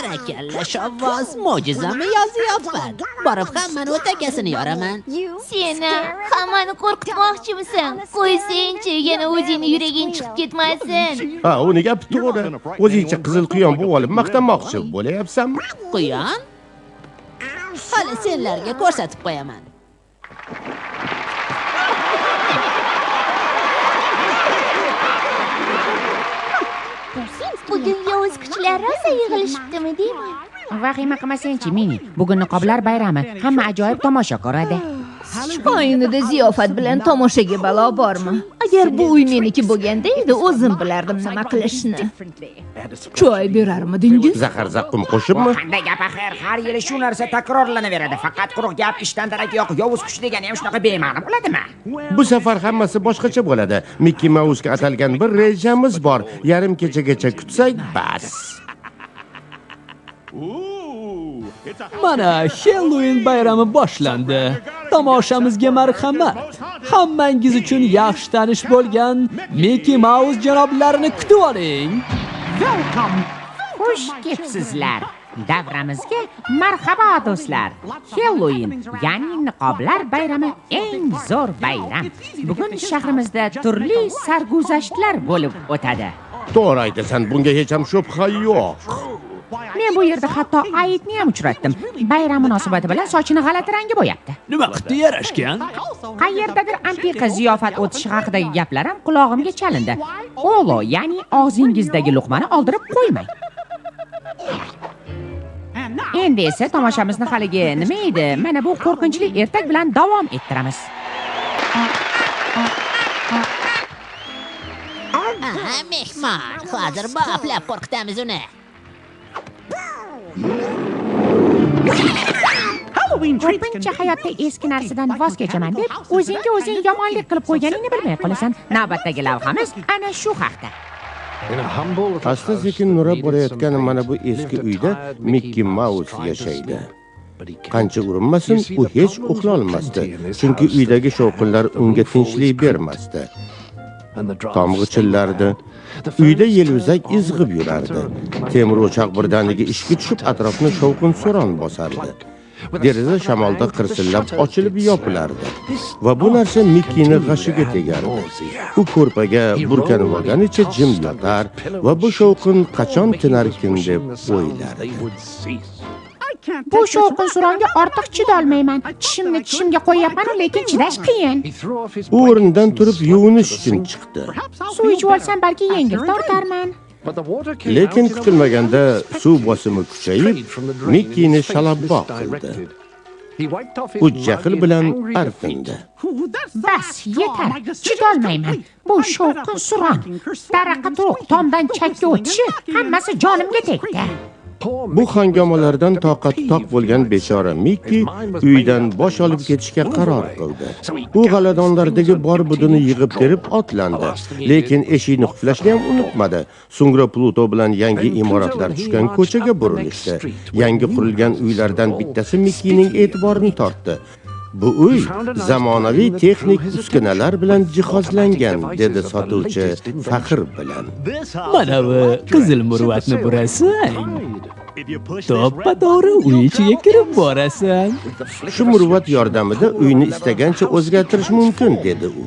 Barakalla shovvoz, mo'jizami yo ziyofat? Borib hammani o'takasini yoraman. Seni hammani qo'rqitmoqchimisan? Qo'ysang-chi, yana o'zingni yuraging chiqib ketmasin. Ha, uni gapi to'g'ri. O'zingcha qizil quyon bo'lib olib maqtanmoqchi bo'layapsanmi? Quyon? Hali senlarga ko'rsatib qo'yaman. Bugun yovuz kuchlar rosa yig'ilishibdimi deyman. Vahima qilmasang-chi, Mini. Bugun niqoblar bayrami. Hamma ajoyib tomosha ko'radi. Qo'ynida ziyofat bilan tomoshaga balo bormi? Agar bu uy meniki bo'lganda edi, o'zim bilardim nima qilishni. Choy berarmidingiz? Zahar zaqqum qo'shibmi? Qanday gap axir? Har yili shu narsa takrorlanaveradi. Faqat quruq gap, ishdan darak yo'q. Yovuz kuch degani ham shunaqa bema'ni bo'ladimi? Bu safar hammasi boshqacha bo'ladi. Mickey Mouse'ga atalgan bir rejamiz bor. Yarim kechagacha kutsak, bas. Mana Halloween bayrami boshlandi. Tomoshamizga marhamat. Hammangiz uchun yaxshi tanish bo'lgan Mickey Mouse janoblarini kutib oling. Xush kelibsizlar. Davramizga marhaba do'stlar. Halloween, ya'ni niqoblar bayrami eng zo'r bayram. Bugun shahrimizda turli sarguzashtlar bo'lib o'tadi. To'g'ri aytasan, bunga hech ham shubha yo'q. Men bu yerda hatto Aitni ham uchratdim. Bayram munosabati bilan sochini g'alati rangga bo'yapti. Nima qildi yarashgan? Qayerdadir antiqa ziyofat o'tishi haqidagi gaplar ham qulog'imga chalindi. Olo, ya'ni og'zingizdagi luqmani oldirib qo'ymang. Endi esa tomoshamizni haligi nima edi? Mana bu qo'rqinchli ertak bilan davom ettiramiz. Mehmon, hozir boplab qo'rqitamiz uni. Ko'pincha hayotda eski narsadan voz kechaman deb o'zingga o'zing yomonlik qilib qo'yganingni bilmay qolasan. Navbatdagi lavhamiz ana shu haqda. Asta sekin nurab borayotgan mana bu eski uyda Mickey Mouse yashaydi. Qancha urinmasin, u hech uxla olmasdi, chunki uydagi shovqinlar unga tinchlik bermasdi. Tom g'ijillardi. Uyda yelvizak izg'ib yurardi. Temir o'choq birdaniga ishga tushib, atrofni shovqin-suron bosardi. Deraza shamolda qirsillab ochilib yopilardi va bu narsa Mickeyni g'ashiga tegardi. U ko'rpaga burkanib olganicha jim yotar va bu shovqin qachon tinarkin deb o'ylardi. Bu shovqin-suronga ortiq chidolmayman. Tishimga qo'yyapman, lekin chidash qiyin. U o'rnidan turib yuvinish uchun chiqdi. Suv ichib olsam balki yengil tortarman. Lekin kutilmaganda suv bosimi kuchayib, Mickeyni shalabboq qildi. U jahl bilan artindi. Bas, yetar. Chidolmayman. Bu shovqin-suron, taraqa turuq, tomdan chakka o'tishi hammasi jonimga tegdi. Bu hangomalardan toqati toq bo'lgan bechora Mickey uydan bosh olib ketishga qaror qildi. U g'aladonlardagi bor budini yig'ib terib otlandi, lekin eshikni qulflashni ham unutmadi. So'ngra Pluto bilan yangi imoratlar tushgan ko'chaga burilishdi. Yangi qurilgan uylardan bittasi Mickeyning e'tiborini tortdi. Bu uy zamonaviy texnik uskunalar bilan jihozlangan, dedi sotuvchi faxr bilan. Mana bu qizil murvatni burasang. To'ppa-to'g'ri uy ichiga kirib borasan. Shu murvat yordamida uyni istagancha o'zgartirish mumkin, dedi u.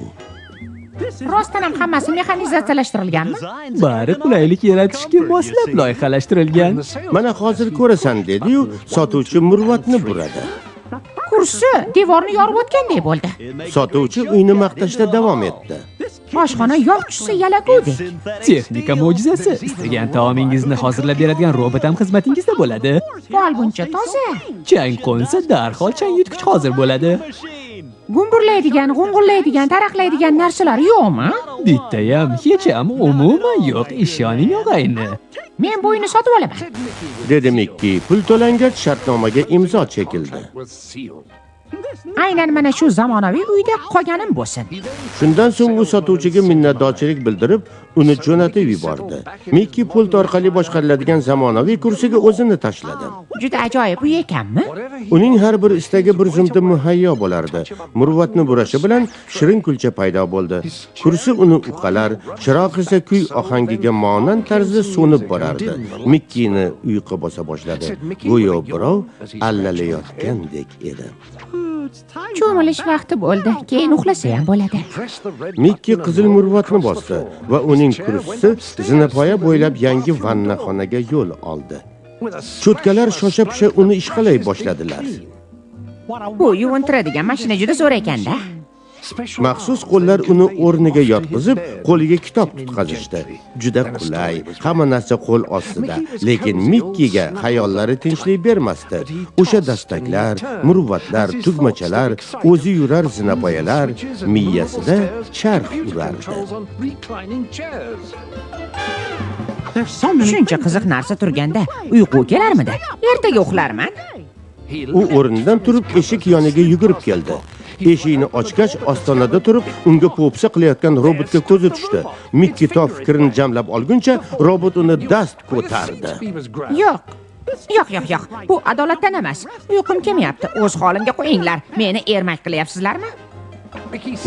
Rostdan ham hammasi mexanizatsiyalashtirilganmi? Bari qulaylik yaratishga moslab loyihalashtirilgan. Mana hozir ko'rasan, dedi-yu, sotuvchi murvatni buradi. Kursi devorni yorib o'tganday bo'ldi. Sotuvchi uyni maqtashda davom etdi. Oshxona yog' tushsa yalagudi. Texnika mo'jizasi. Istagan taomingizni hozirlab beradigan robot ham xizmatingizda bo'ladi. Folbuncha toza. Chang qo'nsa darhol chang yutgich hozir bo'ladi. Gumburlaydigan, g'ung'urlaydigan, taraqlaydigan narsalar yo'qmi? Bittayam hech ham umuman yo'q, ishoning og'ayni. Men bu uyni sotib olaman, dedi Mickey. Pul to'langach shartnomaga imzo chekildi. Aynan mana shu zamonaviy uyda qolganim bo'lsin. Shundan so'ng u sotuvchiga minnatdorchilik bildirib, uni jo'natib yubordi. Mikki pult orqali boshqariladigan zamonaviy kursiga o'zini tashladi. Juda ajoyib uy ekanmi? Uning har bir istagi bir zumda muhayyo bo'lardi. Murvatni burashi bilan shirin kulcha paydo bo'ldi. Kursi uni uqalar, chiroq esa kuy ohangiga monand tarzda so'nib borardi. Mikkini uyqu bosa boshladi. Go'yo birov allalayotgandek edi. Cho'milish vaqti bo'ldi. Keyin uxlasa ham bo'ladi. Mikki qizil murvatni bosdi va uning kursisi zinapoya bo'ylab yangi vannaxonaga yo'l oldi. Cho'tkalar shosha-pisha uni ishqalay boshladilar. Bu yuvintiradigan mashina juda zo'r ekanda. Maxsus qo'llar uni o'rniga yotqizib, qo'liga kitob tutqazishdi. Juda qulay, hamma narsa qo'l ostida, lekin Mikkiga xayollari tinchlik bermasdi. O'sha dastaklar, murvatlar, tugmachalar, o'zi yurar zinapoyalar miyasida charx urardi. Shuncha qiziq narsa turganda uyqu kelarmidi? Ertaga uxlarman. U o'rnidan turib eshik yoniga yugurib keldi. Eshikni ochgach, ostonada turib, unga po'pisa qilayotgan robotga ko'zi tushdi. Mikki to fikrini jamlab olguncha, robot uni dast ko'tardi. Yo'q. Bu adolatdan emas. Uyqum kelmayapti. O'z holimga qo'yinglar. Meni ermak qilyapsizlarmi?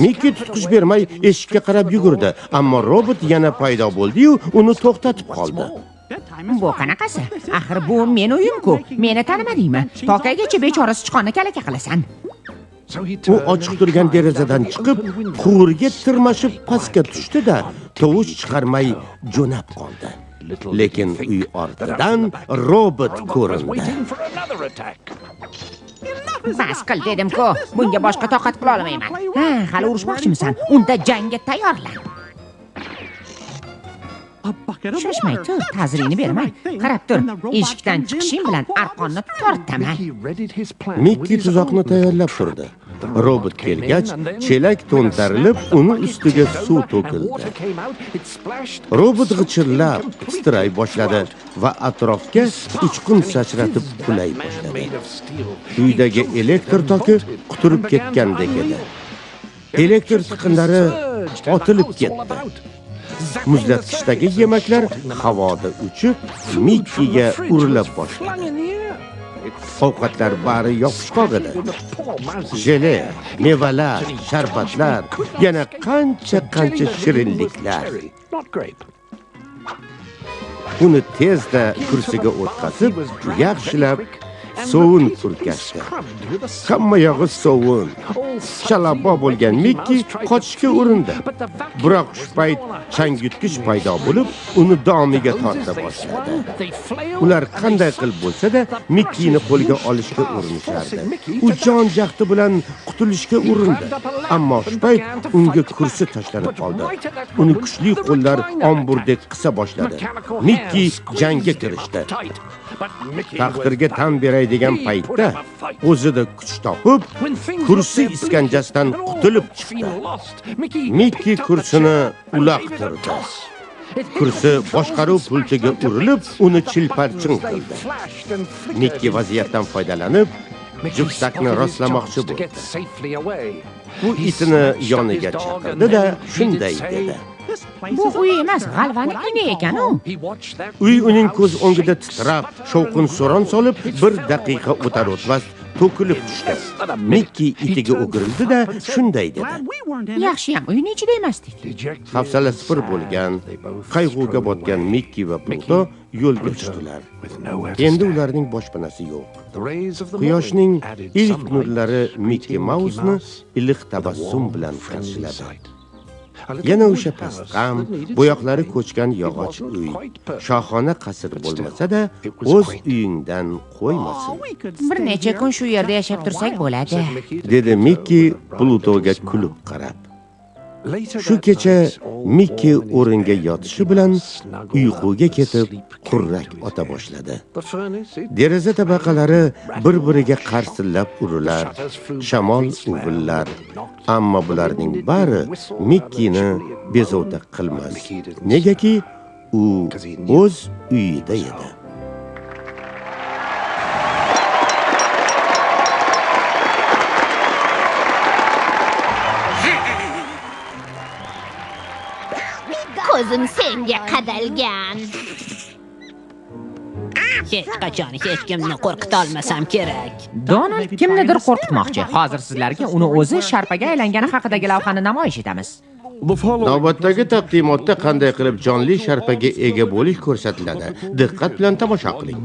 Mikki tutqish bermay eshikka qarab yugurdi, ammo robot yana paydo bo'ldi-yu, uni to'xtatib qoldi. Bu qanaqasi? Axir bu men uyim-ku. Meni tanimadingmi? Tokaygacha bechora sichqonni kalaka qilasan. U ochiq turgan derazadan chiqib, quvurga tirmashib pastga tushdi-da, tovush chiqarmay jo'nab qoldi. Lekin uy ortidan robot ko'rindi. Bas qil dedim-ku. Bunga boshqa toqat qila olmayman. Ha, hali urushmoqchimisan? Unda jangga tayyorlan. Shoshmay tur, ta'zirini bermay. Qarab tur, eshikdan chiqishing bilan arqonni tortaman. Mikki tuzoqni tayyorlab turdi. Robot kelgach, chelak to'ntarilib, uni ustiga suv to'kildi. Robot g'ichirlab, titray boshladi va atrofga uchqun sachratib qulay boshladi. Uydagi elektr toki quturib ketgandek edi. Elektr tiqinlari otilib ketdi. Muzlatgichdagi yemaklar havoda uchib, Mikkiga urilib boshladi. Ovqatlar bari yopishqoq edi. Jele, mevalar, sharbatlar, yana qancha shirinliklar. Uni tezda kursiga o'tkazib, yaxshilab sovun purkashdi. Hamma yog'i sovun. Shalabbo bo'lgan Mikki qochishga urindi. Biroq shu payt changyutgich paydo bo'lib, uni domiga torta boshladi. Ular qanday qilib bo'lsa-da, Mikkini qo'lga olishga urinishardi. U jon jahdi bilan qutulishga urindi, ammo shu payt unga kursi tashlanib qoldi. Uni kuchli qo'llar omburdek qisa boshladi. Mikki jangga kirishdi. Taqdirga tan beray degan paytda o'zida kuch topib, kursi iskanjasidan qutulib chiqdi. Mikki kursini uloqtirdi. Kursi boshqaruv pultiga urilib, uni chilparchin qildi. Mikki vaziyatdan foydalanib, juftlikni rostlamoqchi bo'ldi. Bu itini yoniga chaqirdi-da, shunday dedi. Bu uy emas, g'alvani uyni ekan-u. Uy uning ko'z o'ngida titrab, shovqin so'ron solib, bir daqiqa o'tar o'tmas to'kilib tushdi. Mikki itiga o'girildi-da, shunday dedi. Yaxshiyam uyni ichida emasdik. Hafsala sifir bo'lgan, qayg'uga botgan Mikki va Pluto yo'lga chiqdilar. Endi ularning boshpanasi yo'q. Quyoshning ilk nurlari Mikki Mausni iliq tabassum bilan qarshiladi. Yana o'sha pastqam, bo'yoqlari ko'chgan yog'och uy, shohona qasr bo'lmasa-da, o'z uyingdan qo'ymasin. Bir necha kun shu yerda yashab tursak bo'ladi, dedi Mikki Plutoga kulib qarab. Shu kecha Mikki o'ringa yotishi bilan uyquga ketib, qurrak ota boshladi. Deraza tabaqalari bir-biriga qarsillab urilar, shamol uvillar, ammo bularning bari Mikkini bezovta qilmas. Negaki u o'z uyida edi. ko'zim senga qadalgan. Hech qachon hech kimni qo'rqita olmasam kerak. Donald kimnidir qo'rqitmoqchi. Hozir sizlarga uni o'zi sharpaga aylangani haqidagi lavhani namoyish etamiz. Navbatdagi taqdimotda qanday qilib jonli sharpaga ega bo'lish ko'rsatiladi. Diqqat bilan tomosha qiling.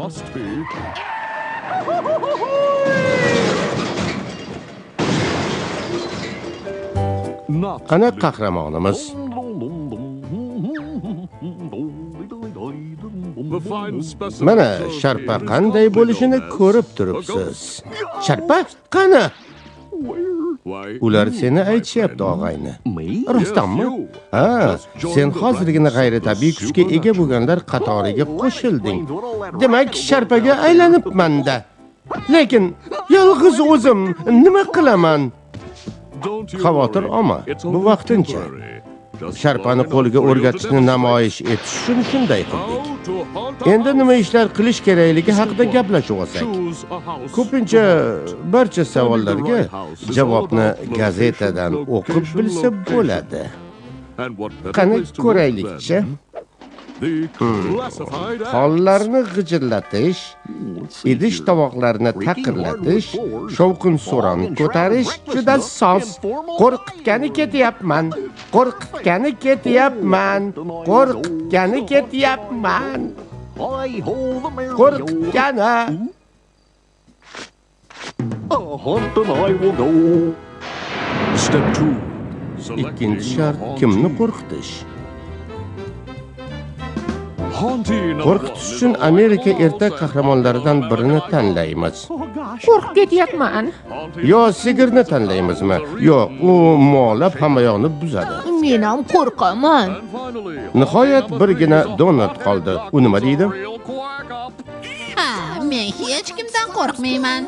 Qani qahramonimiz? Mana sharpa qanday bo'lishini ko'rib turibsiz. Sharpa qani? Ular seni aytishyapti, og'ayni. Rostdanmi? Ha, sen hozirgina g'ayritabiiy kuchga ega bo'lganlar qatoriga qo'shilding. Demak, sharpaga aylanibman-da. Lekin yolg'iz o'zim nima qilaman? Xavotir olma, bu vaqtincha. Sharpani qo'lga o'rgatishni namoyish etish uchun shunday qildik. Endi nima ishlar qilish kerakligi haqida gaplashib olsak. Ko'pincha barcha savollarga javobni gazetadan o'qib bilsa bo'ladi. Qani ko'raylik-chi. Hollarni g'ijirlatish, idish tovoqlarni taqirlatish, shovqin-suron ko'tarish juda soz. Qo'rqitgani ketyapman. Qo'rqitgani ketyapman. Qo'rqitgani ketyapman. Qo'rqitgani. Ikkinchi shart kimni qo'rqitish? Qo'rqitish uchun Amerika ertak qahramonlaridan birini tanlaymiz. Qo'rqib ketyapman. Yo sigirni tanlaymizmi? Yo'q, u mo'lab hamma yoqni buzadi. Men ham qo'rqaman. Nihoyat birgina Donald qoldi. U nima deydi? Ha, men hech kimdan qo'rqmayman.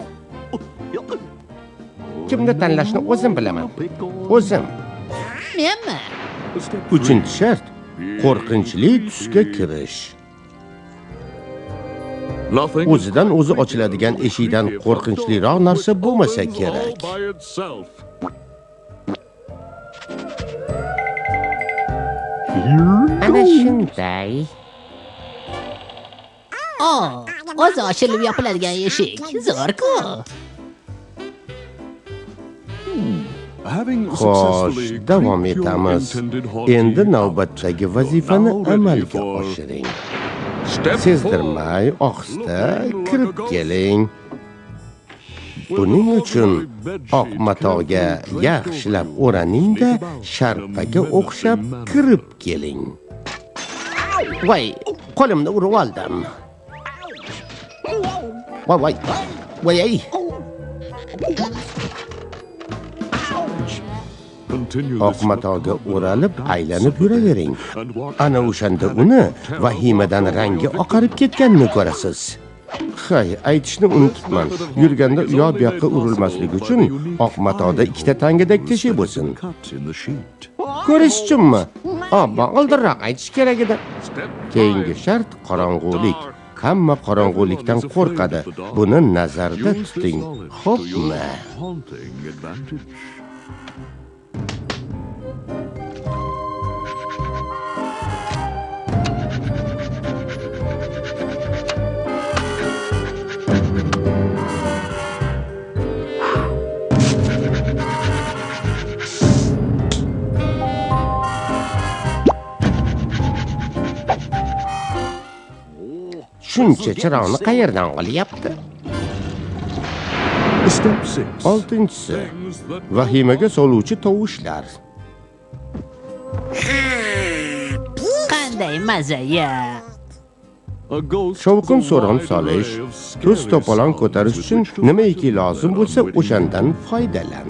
Kimni tanlashni o'zim bilaman. O'zim. Menmi? Uchinchi shart qo'rqinchli tusga kirish. O'zidan o'zi ochiladigan eshikdan qo'rqinchliroq narsa bo'lmasa kerak. Ana shunday. O'zi ochilib yopiladigan eshik. Zo'r-ku. Xo'sh, davom etamiz. Endi navbatdagi vazifani amalga oshiring. Sezdirmay, ohista kirib keling. Buning uchun oq matoga yaxshilab o'raning-da, sharpaga o'xshab kirib keling. Voy, qo'limni urib oldim. Voy. Voy. Oq matoga o'ralib aylanib yuravering. Ana o'shanda uni vahimadan rangi oqarib ketganini ko'rasiz. Hay, aytishni unutibman. Yurganda u yoq bu yoqqa urilmasligi uchun oq matoda ikkita tangidek teshik bo'lsin. Ko'rish uchunmi? Oldinroq aytish kerak edi. Keyingi shart qorong'ulik. Hamma qorong'ulikdan qo'rqadi. Buni nazarda tuting. Xo'pmi? Shuncha chiroqni qayerdan olyapti? 6-si. Vahimaga soluvchi tovushlar. Qanday maza-ya. Shovqin so'ron solish, tuz to'polon ko'tarish uchun nimaiki lozim bo'lsa, o'shandan foydalan.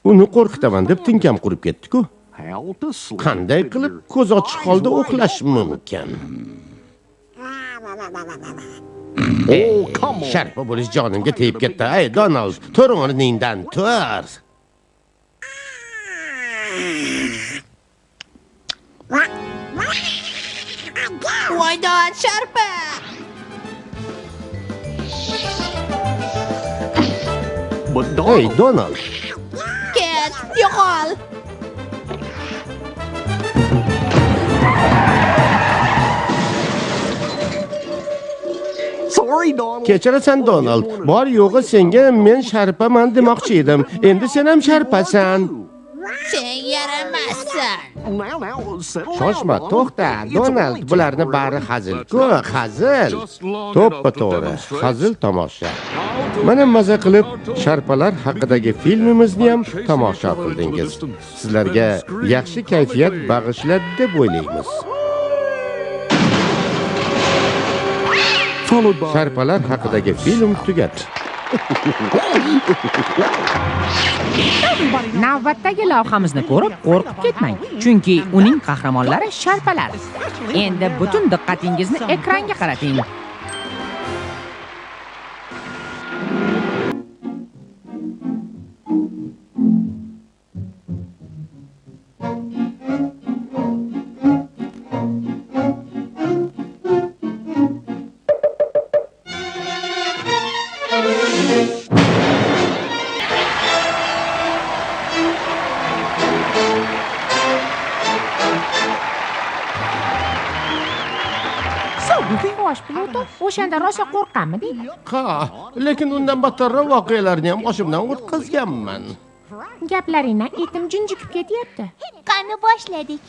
Uni qo'rqitaman deb tinkam qurib ketdi-ku. Qanday qilib ko'z ochiq holda uxlash mumkin? Sharpa bo'lish jonimga tegib ketdi. Ey, Donald, tur o'rningdan, tur. Voydon, Sharpa! Ey, Donald. Ket, yo'qol! Kechirasan, Donald. Bor yo'g'i senga men sharpaman demoqchi edim. Endi sen ham sharpasan. Sen yaramassan. Shoshma, to'xta. Donald, bularni bari hazil-ku, hazil. To'ppa-to'g'ri, hazil tomosha. Mana maza qilib sharpalar haqidagi filmimizni ham tomosha qildingiz. Sizlarga yaxshi kayfiyat bag'ishladi deb o'ylaymiz. Sharpalar haqidagi film tugadi. Navbatdagi lavhamizni ko'rib qo'rqib ketmang, chunki uning qahramonlari sharpalar. Endi butun diqqatingizni ekranga qarating. O'shanda rosa qo'rqqanmiding? Ha, lekin undan battarroq voqealarni ham boshimdan o'tkazganman. Gaplaringdan etim junjikib ketyapti. Qani boshladik.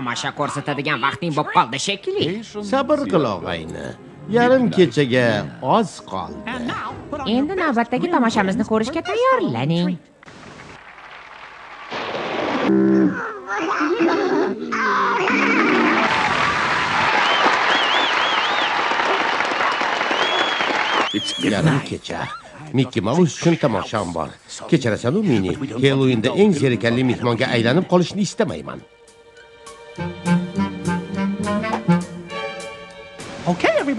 Tomosha ko'rsatadigan vaqting bo'lib qoldi shekilli. Sabr qil og'ayni. Yarim kechaga oz qoldi. Endi navbatdagi tomoshamizni ko'rishga tayyorlaning. Yarim kecha. Mickey Mouse uchun tomosham bor. Kechirasan-u meni. Halloween'da eng zerikarli mehmonga aylanib qolishni istamayman.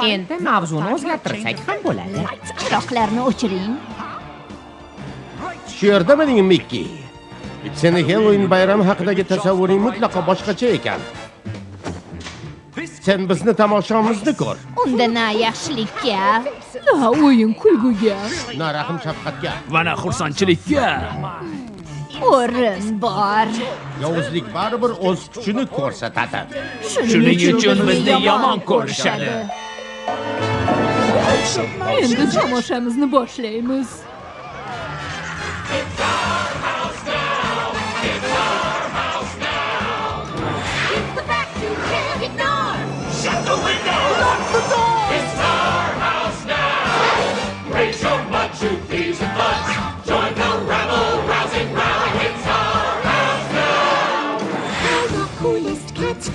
Endi mavzuni o'zgartirsak ham bo'ladi. Chiroqlarni o'chiring. Shu yerdamining Mickey? Seni Halloween bayrami haqidagi tasavvuring mutlaqo boshqacha ekan. Sen bizni tomoshamizni ko'r. Unda na yaxshilikka, Na o'yin kulguga Na rahim shafqatga. Va na xursandchilikka. o'rin bor. Yovuzlik baribir o'z kuchini ko'rsatadi. Shuning uchun bizni yomon ko'rishadi. Endi tomoshamizni boshlaymiz.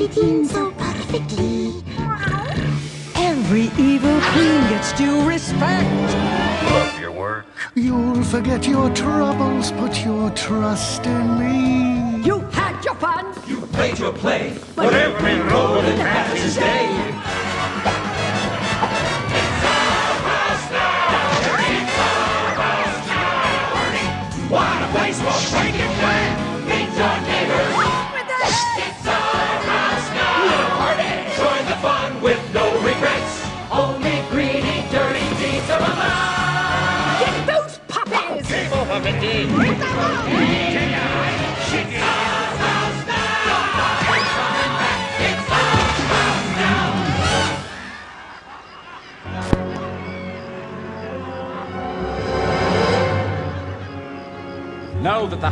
Fit in so perfectly. Every evil queen gets due respect. Love your work. You'll forget your troubles, put your trust in me. You had your fun. You played your play, but every role in Patches Day. It's our house now. It's our house now. What a place for breaking bread. Meet your neighbors. It's our house now. Join the fun with no regrets. Only greedy, dirty deeds are allowed. Get those puppies. Game over, Mindy.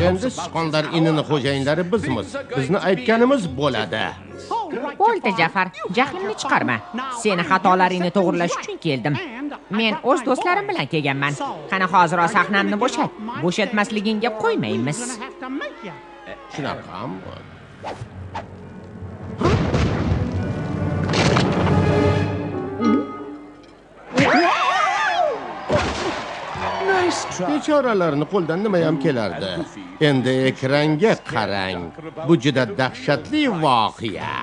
Endi sichqonlar inini xo'jayinlari bizmiz. Bizni aytganimiz bo'ladi. Bo'ldi, Jafar, jahlimni chiqarma. Seni xatolaringni to'g'rilash uchun keldim. Men o'z do'stlarim bilan kelganman. Qani hozir sahnamni bo'shat. Bo'shatmasligingga qo'ymaymiz. Shunaqami? Bechoralarni qo'ldan nima ham kelardi. Endi ekranga qarang. Bu juda dahshatli voqea.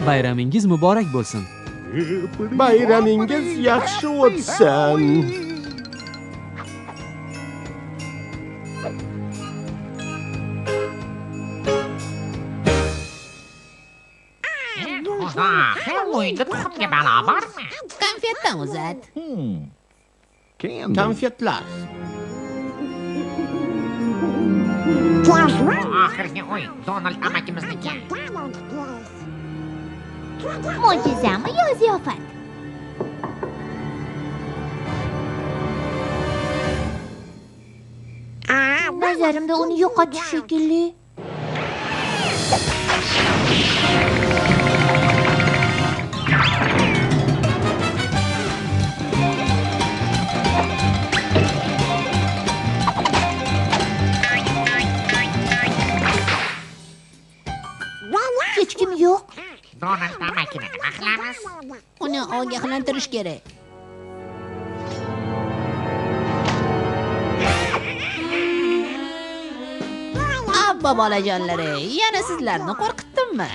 Bayramingiz muborak bo'lsin. Bayramingiz yaxshi o'tsin. Xudo, Halloween'da tuxumga balo bormi? Konfetdan uzat. Konfetlar. Oxirgi o'yin Donald amakimizniki. Mo'jizami yo ziyofat? ko'zlarimda uni yo'qotish shekilli. Hech kim yo'q. Donald tamakini nima qilamiz? Uni ogohlantirish kerak. Abba bolajonlari, yana sizlarni qo'rqitdimmi?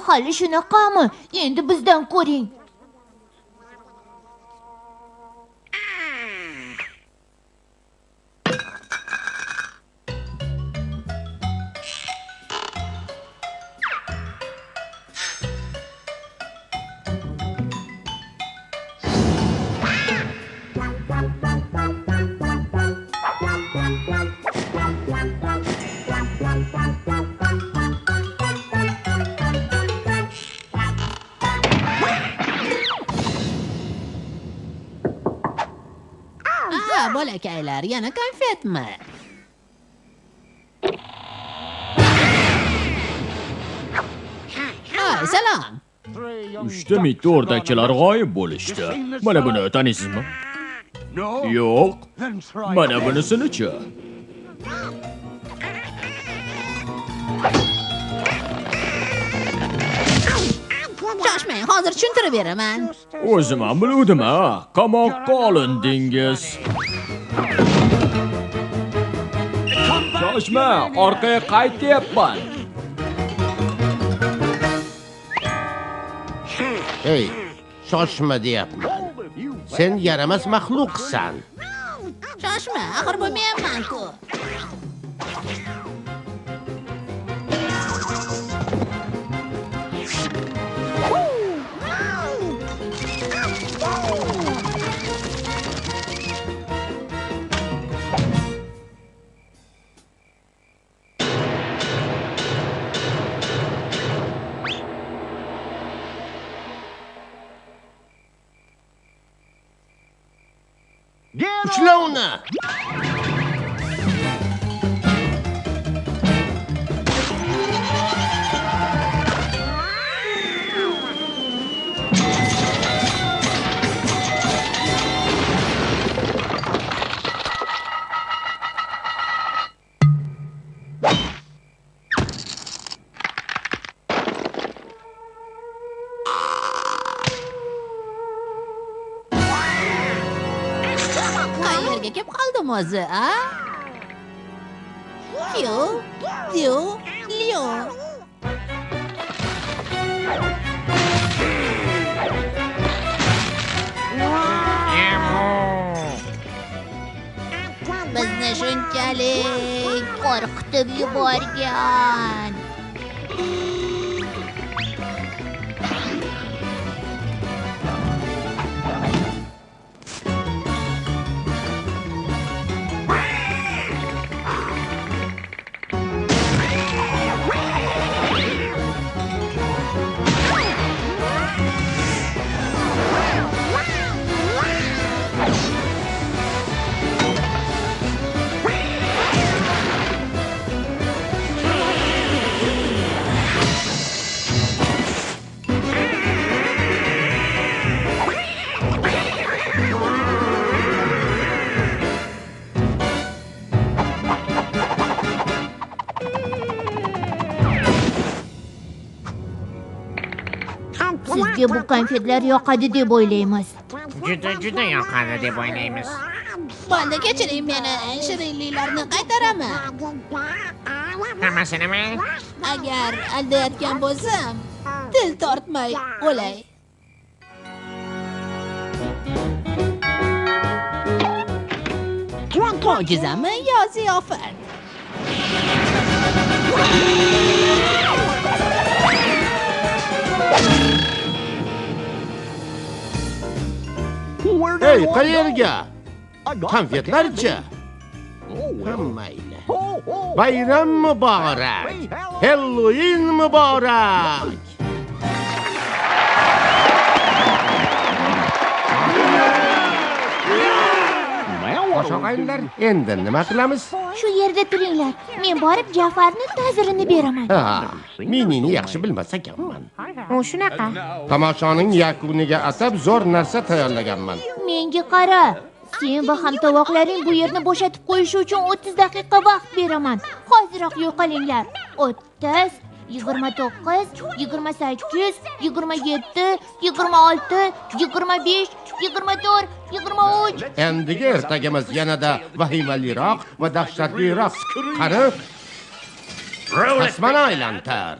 Hali shunaqami? Endi bizdan ko'ring. Bolakaylar, yana konfetmi? Salom. 3 mitti o'rdakchilar g'oyib bo'lishdi. Mana buni taniysizmi? Yo'q. Mana bunisini-chi? Shoshmang, hozir tushuntirib beraman. O'zim ham biluvdim-a. Qamoqqa olindingiz. Shoshma, orqaga qaytyapman. Hey, shoshma deyapman. Sen yaramas maxluqsan. Shoshma, axir bo'lmayapman-ku. Ushla uni. Qayerga kelib qoldim o'zi, a? Leo. Bizni shunchalik qo'rqitib yuborgan. Sizga bu konfetlar yoqadi deb o'ylaymiz. Juda yoqadi deb o'ylaymiz. Bo'ldi, kechiring meni, shirinliklarni qaytaraman. Hammasinimi? Agar aldayotgan bo'lsam, til tortmay o'lay. Mo'jizami yo ziyofat? Hey, qayerga? Konfetlarchi? Hammayli. Bayram muborak. Halloween muborak. Qo'shog'aylar, endi nima qilamiz? Shu yerda turinglar. Men borib Jafarni ta'zirini beraman. Ha, menini yaxshi bilmas ekanman. U shunaqa. Tomoshaning yakuniga atab zo'r narsa tayyorlaganman. Menga qara. Sen va hamtovoqlaring bu yerni bo'shatib qo'yish uchun 30 daqiqa vaqt beraman. Hoziroq yo'qolinglar. 30, 29, 28, 27, 26, 25, 24, 23. Endiga ertagimiz yanada vahimaliroq va dahshatliroq. Qani, tasmani aylantir.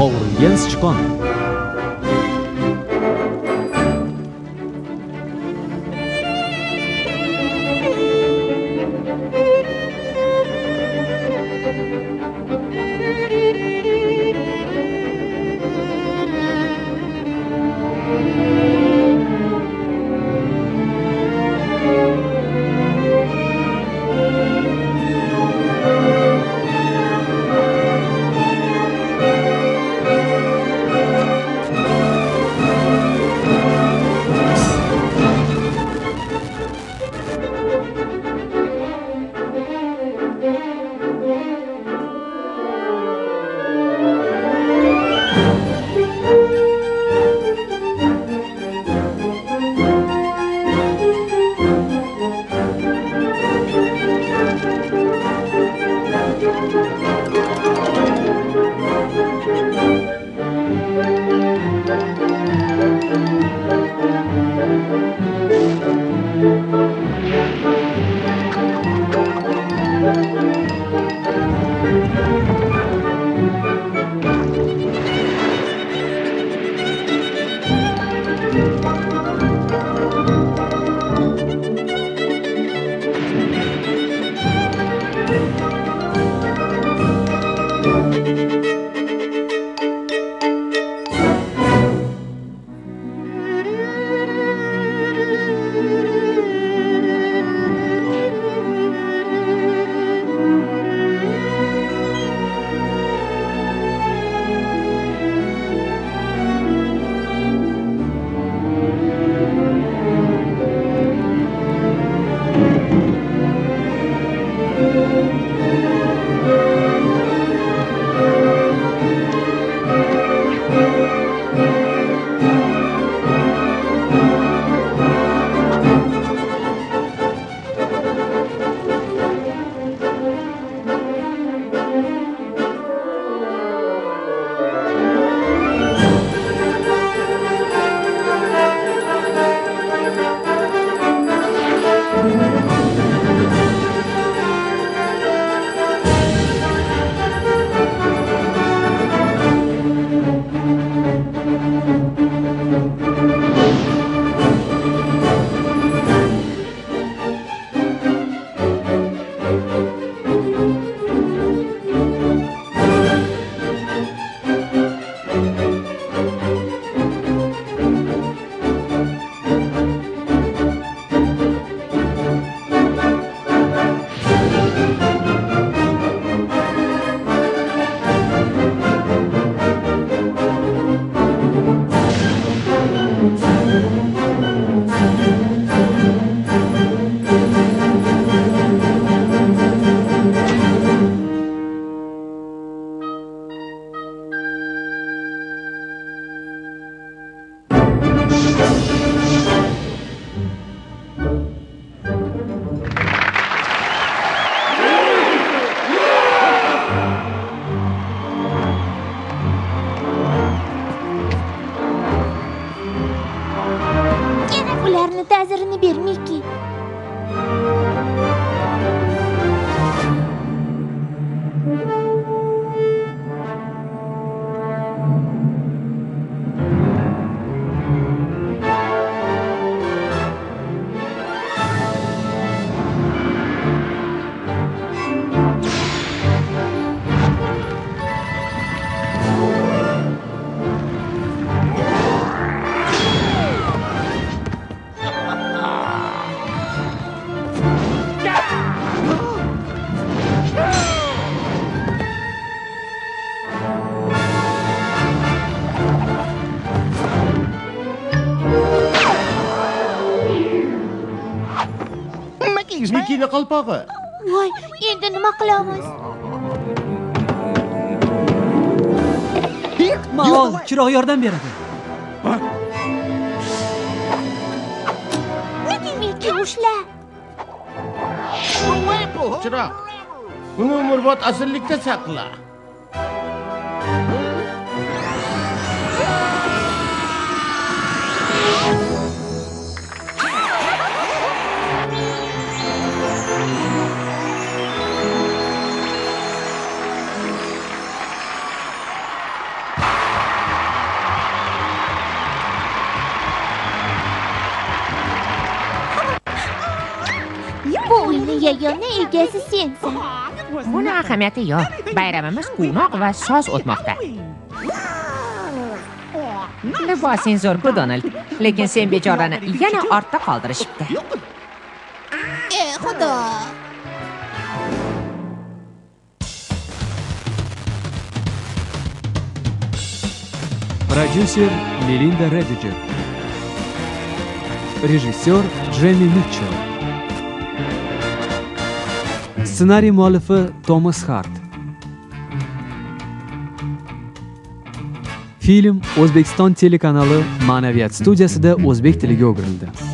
Qovrilgan sichqon. Mikkini qalpog'i. Voy, endi nima qilamiz? Ma'ol, chiroq yordam beradi. Mikki, ushla. Chiroq. Uni umrbod asirlikda saqla. Bu uyni yagona egasi sensan. Buni ahamiyati yo'q. Bayramimiz quvnoq va soz o'tmoqda. Libosing zo'r-ku, Donald. Lekin sen bechorani yana ortda qoldirishibdi. Xudo. Prodyuser Melinda Rediger. Rejissyor Jemi Mitchell. Ssenariy muallifi Thomas Hart. Film O'zbekiston telekanali Ma'naviyat studiyasida o'zbek tiliga o'girildi.